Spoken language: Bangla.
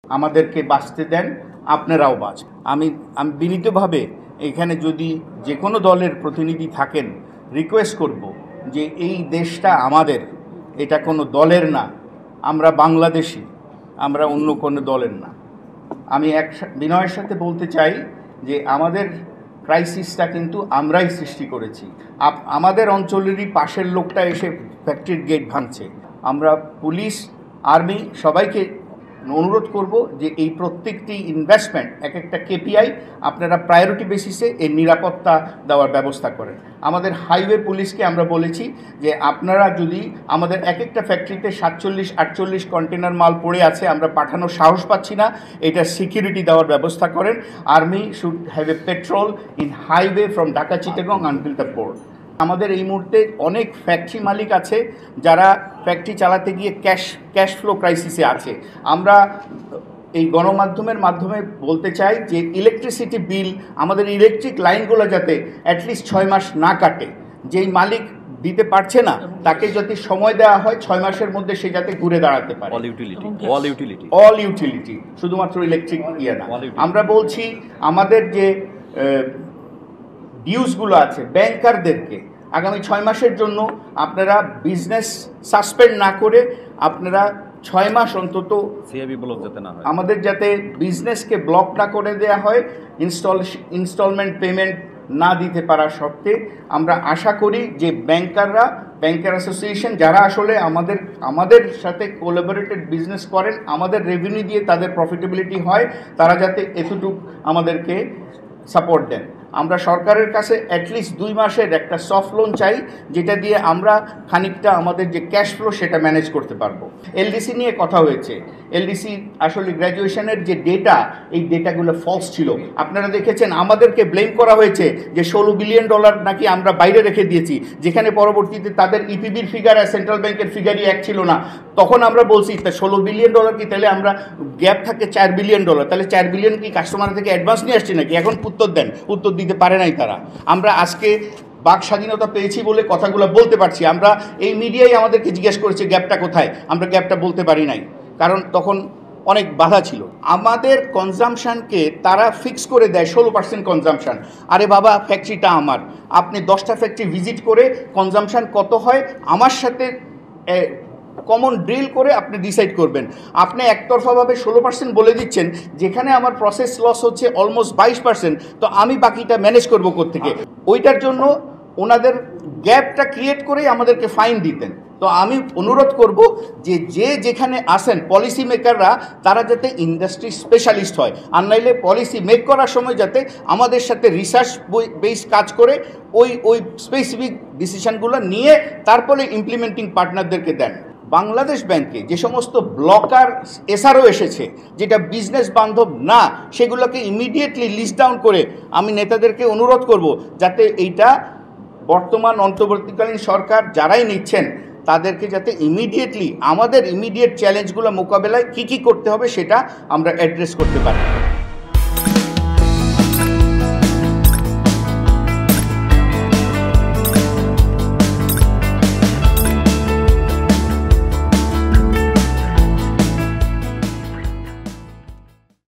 আমাদেরকে বাঁচতে দেন, আপনারাও বাঁচ। আমি বিনীতভাবে এখানে যদি যে কোনো দলের প্রতিনিধি থাকেন, রিকোয়েস্ট করব যে এই দেশটা আমাদের, এটা কোনো দলের না। আমরা বাংলাদেশি, আমরা অন্য কোনো দলের না। আমি বিনয়ের সাথে বলতে চাই যে আমাদের ক্রাইসিসটা কিন্তু আমরাই সৃষ্টি করেছি। আমাদের অঞ্চলেরই পাশের লোকটা এসে ফ্যাক্টরির গেট ভাঙছে। আমরা পুলিশ, আর্মি সবাইকে অনুরোধ করব যে এই প্রত্যেকটি ইনভেস্টমেন্ট এক একটা কেপিআই আপনারা প্রায়োরিটি বেসিসে এর নিরাপত্তা দেওয়ার ব্যবস্থা করেন। আমাদের হাইওয়ে পুলিশকে আমরা বলেছি যে আপনারা যদি আমাদের এক একটা ফ্যাক্টরিতে 47-48 কন্টেনার মাল পড়ে আছে, আমরা পাঠানোর সাহস পাচ্ছি না, এটা সিকিউরিটি দেওয়ার ব্যবস্থা করেন। Army should have a petrol in highway from Dhaka Chittagong until the port. আমাদের এই মুহূর্তে অনেক ফ্যাক্টরি মালিক আছে যারা ফ্যাক্টরি চালাতে গিয়ে ক্যাশ ফ্লো ক্রাইসিসে আছে। আমরা এই গণমাধ্যমের মাধ্যমে বলতে চাই যে ইলেকট্রিসিটি বিল, আমাদের ইলেকট্রিক লাইনগুলো যাতে অ্যাটলিস্ট 6 মাস না কাটে। যেই মালিক দিতে পারছে না তাকে যদি সময় দেওয়া হয় 6 মাসের মধ্যে সে যাতে ঘুরে দাঁড়াতে পারে। অল ইউটিলিটি, শুধুমাত্র ইলেকট্রিক ইয়ে না। আমরা বলছি আমাদের যে ডিউজগুলো আছে ব্যাংকারদেরকে আগামী 6 মাসের জন্য আপনারা বিজনেস সাসপেন্ড না করে আপনারা 6 মাস অন্তত আমাদের যাতে বিজনেসকে ব্লক না করে দেওয়া হয়, ইনস্টলমেন্ট পেমেন্ট না দিতে পারার সত্ত্বে আমরা আশা করি যে ব্যাংকার অ্যাসোসিয়েশন যারা আসলে আমাদের সাথে কোলাবোরেটেড বিজনেস করেন, আমাদের রেভিনিউ দিয়ে তাদের প্রফিটেবিলিটি হয়, তারা যাতে এতটুকু আমাদেরকে সাপোর্ট দেন। আমরা সরকারের কাছে অ্যাটলিস্ট 2 মাসের একটা সফট লোন চাই, যেটা দিয়ে আমরা খানিকটা আমাদের যে ক্যাশ ফ্লো সেটা ম্যানেজ করতে পারবো। এলডিসি নিয়ে কথা হয়েছে। এলডিসি আসলে গ্র্যাজুয়েশনের যে ডেটা, এই ডেটাগুলো ফলস ছিল। আপনারা দেখেছেন আমাদেরকে ব্লেম করা হয়েছে যে $16 বিলিয়ন নাকি আমরা বাইরে রেখে দিয়েছি, যেখানে পরবর্তীতে তাদের ইপিবির ফিগার আর সেন্ট্রাল ব্যাংকের ফিগারই এক ছিল না। তখন আমরা বলছি তা $16 বিলিয়ন কি, তাহলে আমরা গ্যাপ থাকে $4 বিলিয়ন, তাহলে $4 বিলিয়ন কি কাস্টমার থেকে অ্যাডভান্স নিয়ে আসছি নাকি? এখন উত্তর দেন, উত্তর দিতে পারে নাই তারা। আমরা আজকে বাক স্বাধীনতা পেয়েছি বলে কথাগুলো বলতে পারছি। আমরা এই মিডিয়াই আমাদেরকে জিজ্ঞেস করেছে গ্যাপটা কোথায়, আমরা গ্যাপটা বলতে পারি নাই, কারণ তখন অনেক বাধা ছিল। আমাদের কনজামশানকে তারা ফিক্স করে দেয় 16% কনজামশান। আরে বাবা, ফ্যাক্টরিটা আমার, আপনি 10টা ফ্যাক্টরি ভিজিট করে কনজামশান কত হয় আমার সাথে কমন ড্রিল করে আপনি ডিসাইড করবেন। আপনি একতরফাভাবে 16% বলে দিচ্ছেন, যেখানে আমার প্রসেস লস হচ্ছে অলমোস্ট 22%, তো আমি বাকিটা ম্যানেজ করবো কোত্থেকে? ওইটার জন্য ওনাদের গ্যাপটা ক্রিয়েট করেই আমাদেরকে ফাইন দিতেন। তো আমি অনুরোধ করব যে যেখানে আসেন পলিসি মেকাররা, তারা যাতে ইন্ডাস্ট্রি স্পেশালিস্ট হয়, আর নাইলে পলিসি মেক করার সময় যাতে আমাদের সাথে রিসার্চ বেস কাজ করে ওই স্পেসিফিক ডিসিশনগুলো নিয়ে তারপরে ইমপ্লিমেন্টিং পার্টনারদেরকে দেন। বাংলাদেশ ব্যাংকে যে সমস্ত ব্লকার এসআরও এসেছে যেটা বিজনেস বান্ধব না, সেগুলোকে ইমিডিয়েটলি লিস্ট ডাউন করে আমি নেতাদেরকে অনুরোধ করব যাতে এইটা বর্তমান অন্তর্বর্তীকালীন সরকার যারাই নিচ্ছেন তাদেরকে যাতে ইমিডিয়েটলি আমাদের ইমিডিয়েট চ্যালেঞ্জগুলো মোকাবেলায় কী করতে হবে সেটা আমরা অ্যাড্রেস করতে পারি।